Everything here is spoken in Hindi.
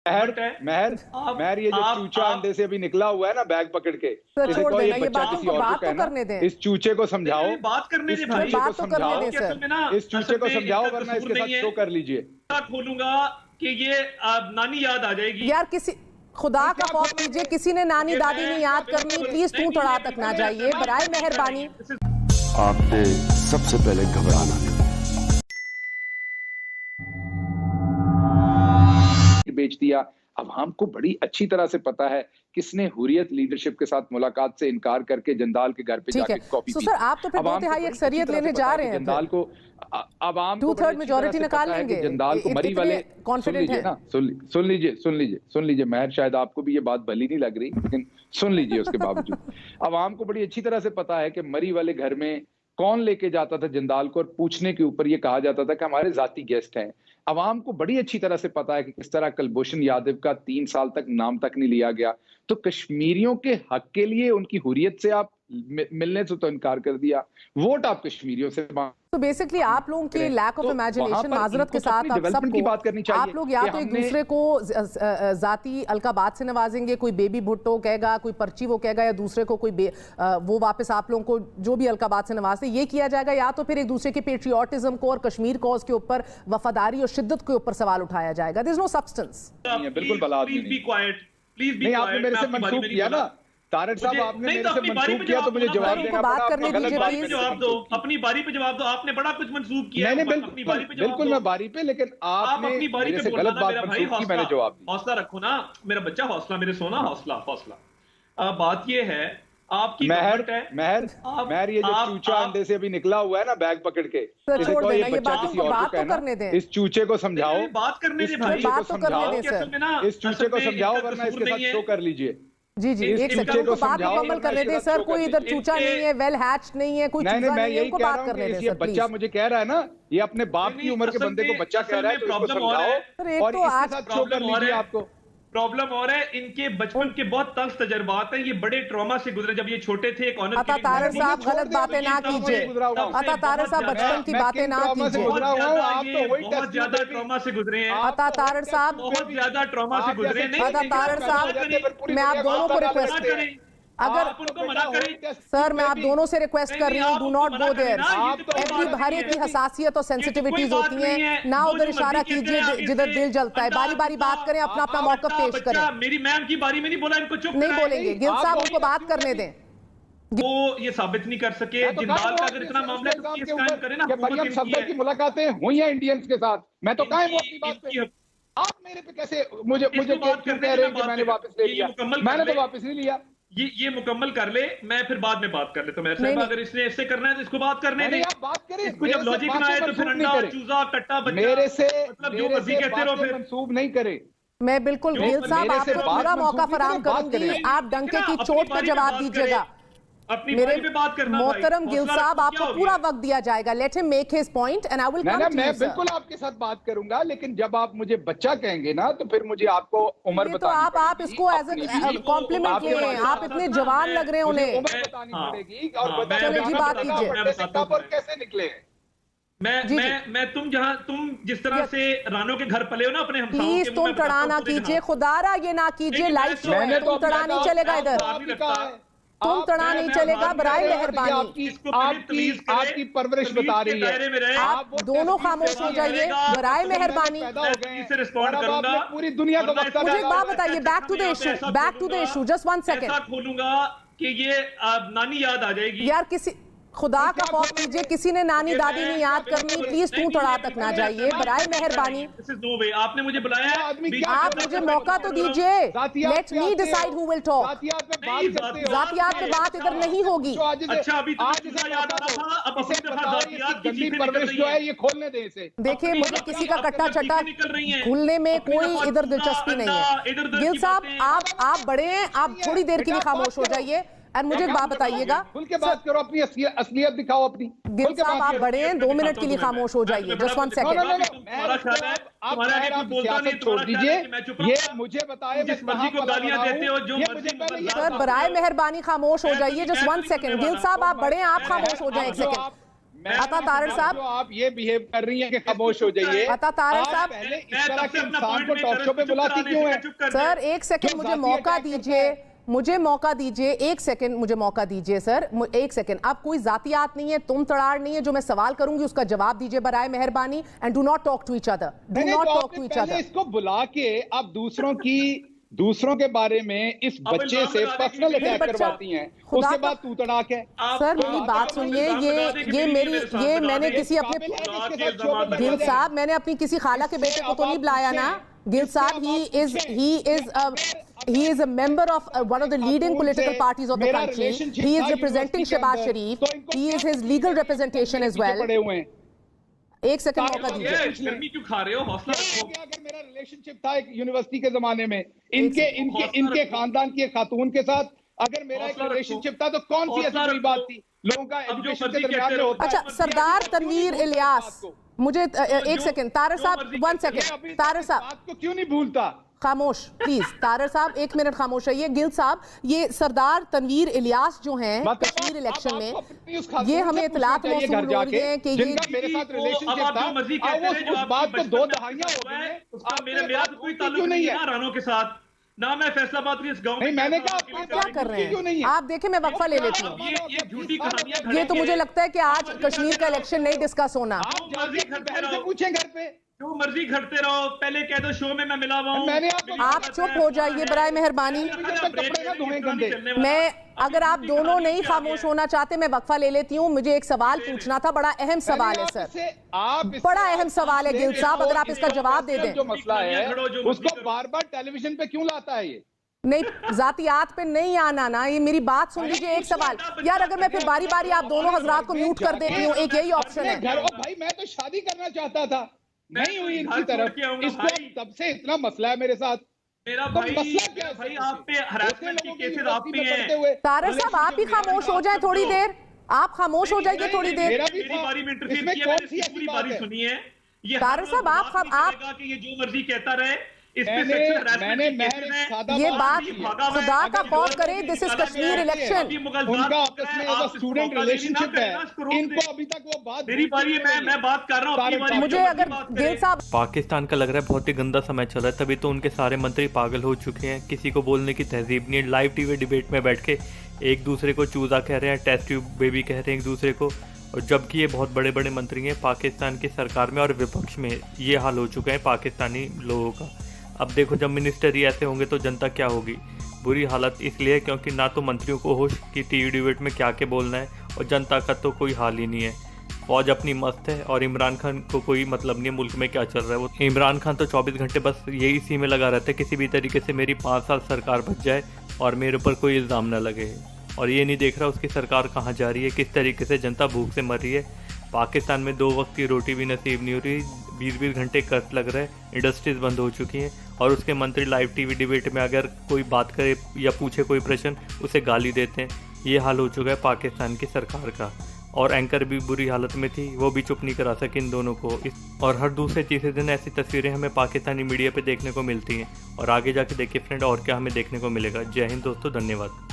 महर महर ये जो चूचा अंडे से अभी निकला हुआ है ना बैग पकड़ के, छोड़ देना, ये बच्चा किसी और को कहना, इस चूचे को समझाओ, बात करने दे भाई, बात तो करने दे सर, इस चूचे को समझाओ वरना इसके साथ शो कर लीजिए। खोलूंगा कि ये नानी याद आ जाएगी यार। किसी खुदा का खौफ कीजिए, किसी ने नानी दादी नहीं याद करनी, प्लीज तू तड़ा तक ना जाइए, बराए मेहरबानी। आपने सबसे पहले घबराना बेच दिया। अवाम को बड़ी अच्छी तरह से पता है किसने हुर्रियत लीडरशिप के साथ मुलाकात से इनकार करके जंदाल के घर पे जाके कॉफी पी। सर आप तो फिर दो तिहाई अक्सरियत लेने जा रहे हैं, जंदाल को अवाम को 2/3 मेजॉरिटी निकाल लेंगे, जंदाल को मरी वाले कॉन्फिडेंट है ना। सुन लीजिए महर, शायद आपको भी ये बात भली नहीं लग रही लेकिन सुन लीजिए। उसके बावजूद अवाम को बड़ी अच्छी तरह से पता है कि मरी वाले घर में कौन लेके जाता था जंदाल को, और पूछने के ऊपर ये कहा जाता था कि हमारे जाती गेस्ट हैं। अवाम को बड़ी अच्छी तरह से पता है कि किस तरह कुलभूषण यादव का 3 साल तक नाम तक नहीं लिया गया, तो कश्मीरियों के हक के लिए उनकी हुर्रियत से आप मिलने से तो इनकार कर दिया, वोट आप कश्मीरियों से। तो बेसिकली आप लोगों की लैक ऑफ इमेजिनेशन, माजरत के साथ आप सबको बात करनी चाहिए। आप लोग या तो एक दूसरे को जाती अलकाबात से नवाजेंगे, कोई बेबी भुट्टो कहेगा, कोई पर्ची वो कहेगा, या दूसरे को कोई वो वापस आप लोगों को जो भी अलकाबात से नवाजते ये किया जाएगा, या तो फिर एक दूसरे के पेट्रियोटिज्म को और कश्मीर कॉज के ऊपर वफादारी और शिद्दत के ऊपर सवाल उठाया जाएगा। There is no substance. बिल्कुल बला आदमी नहीं। आपने मेरे से मंसूब किया ना तारक साहब, आपने मेरे से मंसूब किया तो मुझे जवाब देना पड़ा। करने दीजिए प्लीज, जवाब दो, अपनी बारी पे जवाब दो। आपने बड़ा कुछ मंसूब किया। नहीं बिल्कुल मैं बारी पे, लेकिन आपने अपनी बारी पे गलत बात मंसूब की, मैंने जवाब दिया। हौसला रखो ना मेरा बच्चा, हौसला मेरे सोना, हौसला। बात ये है आपकी महर ये जो चूचा अंडे से अभी निकला हुआ है ना बैग पकड़ के, छोड़ देना, ये बात किसी और को कहना, इस चूचे को समझाओ, बात करने दे भाई, बात तो करने दे सर, इस चूचे को समझाओ वरना इसके साथ शो कर लीजिए। जी एक सेकंड को बात मुकम्मल करने दे सर। कोई इधर चूचा नहीं है, वेल हैच नहीं है, कोई चूजा नहीं है, उनको बात करने दे सर। बच्चा मुझे कह रहा है ना, ये अपने बाप की उम्र के बंदे को बच्चा कह रहा है, तो इसको समझाओ और इसके साथ शो कर लीजिए। आपको प्रॉब्लम और है, इनके बचपन के बहुत तंग तजर्बात हैं, ये बड़े ट्रॉमा से गुजरे जब ये छोटे थे। एक ऑनर तारक साहब गलत बातें ना कीजिए, तारक साहब बचपन की बातें ना कीजिए, बहुत ज्यादा ट्रॉमा से गुजरे हैं तारक साहब, बहुत ज्यादा ट्रॉमा से गुजरे हैं तारक साहब। मैं आप दोनों को रिक्वेस्ट करें, अगर उनको मना करें सर, मैं आप दोनों से रिक्वेस्ट कर रही हूँ, डू नॉट गो देयर। हर एक की हसासियत और सेंसिटिविटीज होती हैं ना, उधर इशारा कीजिए जिधर दिल जलता है। बारी बारी बात करें, अपना अपना मौका पेश करें। मेरी मैम की बारी में नहीं बोला, इनको चुप नहीं बोलेंगे। गिल साहब उनको बात करने दें। वो ये साबित नहीं कर सके जिंदाल का अगर इतना मामला है तो केस कायम करें ना। मरियम सफदर की मुलाकातें हुई हैं इंडियंस के साथ, मैं तो कायम हूं अपनी बात पे। आप मेरे पे कैसे मुझे क्यों कह रहे हैं कि मैंने वापस ले लिया? मैंने तो वापस नहीं लिया। ये मुकम्मल कर ले, मैं फिर बाद में बात कर लेता हूं। मेरे अगर इसने ऐसे करना है तो इसको बात करने दें। आप बात करें, इसको जब लॉजिक ना आए तो फिर अंडा चूजा कट्टा बच्चा मेरे से मतलब जो मर्जी कहते रहो, फिर मंसूब नहीं करे। मैं बिल्कुल गिल साहब आपको पूरा मौका फराहम करूंगी, आप डंके की चोट पर जवाब दीजिएगा। मेरे पे बात करना मोहतरम गिल साहब, आपको पूरा वक्त दिया जाएगा। Let him make his point and I will come to you. मैं बिल्कुल आपके साथ बात करूंगा, लेकिन जब आप मुझे बच्चा कहेंगे ना तो फिर मुझे आपको उम्र बतानी पड़ेगी। तो आप इसको एज ए कॉम्प्लीमेंट ले रहे हैं, आप इतने जवान लग रहे हैं उन्हें। उम्र बतानी पड़ेगी और चलिए जी बात कीजिए। कैसे निकले मैं तुम जिस तरह से रानो के घर पले हो ना अपने हमसाओं के, प्लीज तुम तड़ा ना कीजिए, खुदारा ये ना कीजिए, लाइव शो है, तुम तड़ा नहीं चलेगा इधर, तुम तड़ा नहीं चलेगा, बराए मेहरबानी। आपकी परवरिश बता रही है, आप दोनों खामोश हो जाइए, बराए मेहरबानी। पूरी दुनिया को मुझे एक बात बताइए, back to the issue, just 1 second. खोलूंगा कि ये नानी याद आ जाएगी। यार किसी खुदा का खौफ कीजिए, किसी ने नानी दादी नहीं याद करनी, प्लीज तू तड़ा तक ना जाइए, बराए मेहरबानी। आपने मुझे बुलाया, आप मुझे मौका तो दीजिए। Let me decide who will talk. जातियात पे बात इधर नहीं होगी। अच्छा अभी याद आ रहा था, अब परवरिश जो है ये खोलने दे इसे। देखिए मुझे किसी का कट्टा चट्टा खुलने में कोई इधर दिलचस्पी नहीं है। गिल साहब आप बड़े हैं, आप थोड़ी देर के लिए खामोश हो जाइए। और मुझे एक बात बताइएगा, खुल के बात करो, अपनी असलियत दिखाओ अपनी। गिल साहब आप बड़े हैं, 2 मिनट के लिए खामोश हो जाइए, जस्ट 1 सेकंड। आप छोड़ दीजिए, ये मुझे बताए जिस मर्जी को गालियां देते हो, जो मर्जी। सर बराए मेहरबानी खामोश हो जाइए, जस्ट 1 सेकंड। गिल साहब आप बड़े हैं, आप खामोश हो जाए 1 सेकंड। अता तारड़ साहब, जो आप ये बिहेव कर रही हैं कि खामोश हो जाइए। अता तारड़ साहब, पहले इस तरह के इंसान को टॉक शो पे बुलाती क्यों है? सर एक सेकंड मुझे मौका दीजिए, मुझे मौका दीजिए, एक सेकंड मुझे मौका दीजिए सर, एक सेकंड। आप कोई जातियात नहीं है, तुम तड़ाड़ नहीं है, जो मैं सवाल करूंगी उसका जवाब दीजिए बराए मेहरबानी। And do not talk to each other, do not talk to each other. इसको बुला के आप दूसरों के बारे में इस बच्चे से पर्सनल अटैक करवाती हैं, उसके बाद तू तड़ाक है। सर मेरी बात सुनिए, ये मैंने किसी अपने गिल साहब, मैंने अपनी किसी खाला के बेटे को तो नहीं बुलाया ना। गिल साहब, he is a member of one of the leading political parties of the country. He is representing Shehbaz Sharif. He is his legal representation as well. एक सेकंड मौका दीजिए। गर्मी क्यों खा रहे हो? हौसला रखो। अगर मेरा रिलेशनशिप था एक यूनिवर्सिटी के जमाने में इनके खानदान की खातून के साथ, अगर मेरा एक रिलेशनशिप था तो कौन सी ऐसी बड़ी बात थी? लोगों का एजुकेशन के दरमियान में होता है। अच्छा, सरदार तनवीर इलियास, मुझे एक सेकंड, तारड़ साहब 1 सेकंड, तारड़ साहब बात को क्यों नहीं भूलता? खामोश प्लीज, तारड़ साहब 1 मिनट खामोश रहिए। गिल साहब, ये सरदार तनवीर इलियास जो हैं कश्मीर इलेक्शन में, ये हमें इतलात मौसूल हो रही है कि ये मेरे साथ रिलेशनशिप था, उस बात को 2 दहाइयां हो गई हैं, उसका मेरा कोई ताल्लुक नहीं है रानों के साथ, ना मैं फैसलाबाद की इस गांव में। मैंने कहा क्या कर रहे हैं आप? देखें मैं वक्फा ले लेती हूँ। ये झूठी कहानियां, ये तो मुझे लगता है कि आज कश्मीर का इलेक्शन नहीं डिस्कस होना। पूछें घर पे, जो मर्जी घटते रहो, पहले कह दो शो में मैं मिला हुआ हूं। आप चुप हो जाइए बराए मेहरबानी। मैं, अगर आप दोनों नहीं खामोश होना चाहते, मैं वक्फा ले लेती हूँ। मुझे एक सवाल पूछना था, बड़ा अहम सवाल है सर, बड़ा अहम सवाल है गिल साहब, अगर आप इसका जवाब दे दें। जो मसला है उसको बार बार टेलीविजन पे क्यों लाता है ये? नहीं, जातियात पे नहीं आना ना, ये मेरी बात सुन लीजिए। एक सवाल यार, अगर मैं फिर बारी बारी आप दोनों हजरात को म्यूट कर देती हूँ, एक यही ऑप्शन है। भाई मैं तो शादी करना चाहता था, नहीं हुई इनकी तरफ, इसको तब से इतना मसला है मेरे साथ। मेरा भाई, भाई आप पे हरासमेंट की केसेस आप पे हैं। तारड़ साहब आप ही खामोश हो जाए थोड़ी देर, आप खामोश हो जाइए थोड़ी देर। मेरी बारी में इंटरफेयर किया, मैंने पूरी बारी सुनी है। ये तारड़ साहब आप ये जो मर्जी कहता रहे, ये बात खुदा का खौफ करे, दिस इज कश्मीर इलेक्शन। उनका आपस में एज स्टूडेंट रिलेशनशिप है, इनको अभी तक वो बात, मेरी बारी है, मैं बात कर रहा हूं। मुझे अगर गिल साहब, पाकिस्तान का लग रहा है बहुत ही गंदा समय चल रहा है, तभी तो उनके सारे मंत्री पागल हो चुके हैं, किसी को बोलने की तहजीब नहीं है। लाइव टीवी डिबेट में बैठ के एक दूसरे को चूजा कह रहे हैं, टेस्ट ट्यूब बेबी कह रहे हैं एक दूसरे को, और जबकि ये बहुत बड़े बड़े मंत्री हैं पाकिस्तान की सरकार में और विपक्ष में। ये हाल हो चुका है पाकिस्तानी लोगों का। अब देखो, जब मिनिस्टर ही ऐसे होंगे तो जनता क्या होगी? बुरी हालत इसलिए क्योंकि ना तो मंत्रियों को होश कि टीवी डिबेट में क्या क्या बोलना है, और जनता का तो कोई हाल ही नहीं है। फौज अपनी मस्त है और इमरान खान को कोई मतलब नहीं है मुल्क में क्या चल रहा है। वो इमरान खान तो 24 घंटे बस यही इसी में लगा रहता है, किसी भी तरीके से मेरी 5 साल सरकार बच जाए और मेरे ऊपर कोई इल्ज़ाम न लगे। और ये नहीं देख रहा उसकी सरकार कहाँ जा रही है, किस तरीके से जनता भूख से मर रही है। पाकिस्तान में 2 वक्त की रोटी भी नसीब नहीं हो रही, 20-20 घंटे कट लग रहा है, इंडस्ट्रीज बंद हो चुकी हैं, और उसके मंत्री लाइव टीवी डिबेट में अगर कोई बात करे या पूछे कोई प्रश्न, उसे गाली देते हैं। ये हाल हो चुका है पाकिस्तान की सरकार का। और एंकर भी बुरी हालत में थी, वो भी चुप नहीं करा सके इन दोनों को। और हर दूसरे तीसरे दिन ऐसी तस्वीरें हमें पाकिस्तानी मीडिया पे देखने को मिलती हैं। और आगे जाके देखिए फ्रेंड और क्या हमें देखने को मिलेगा। जय हिंद दोस्तों, धन्यवाद।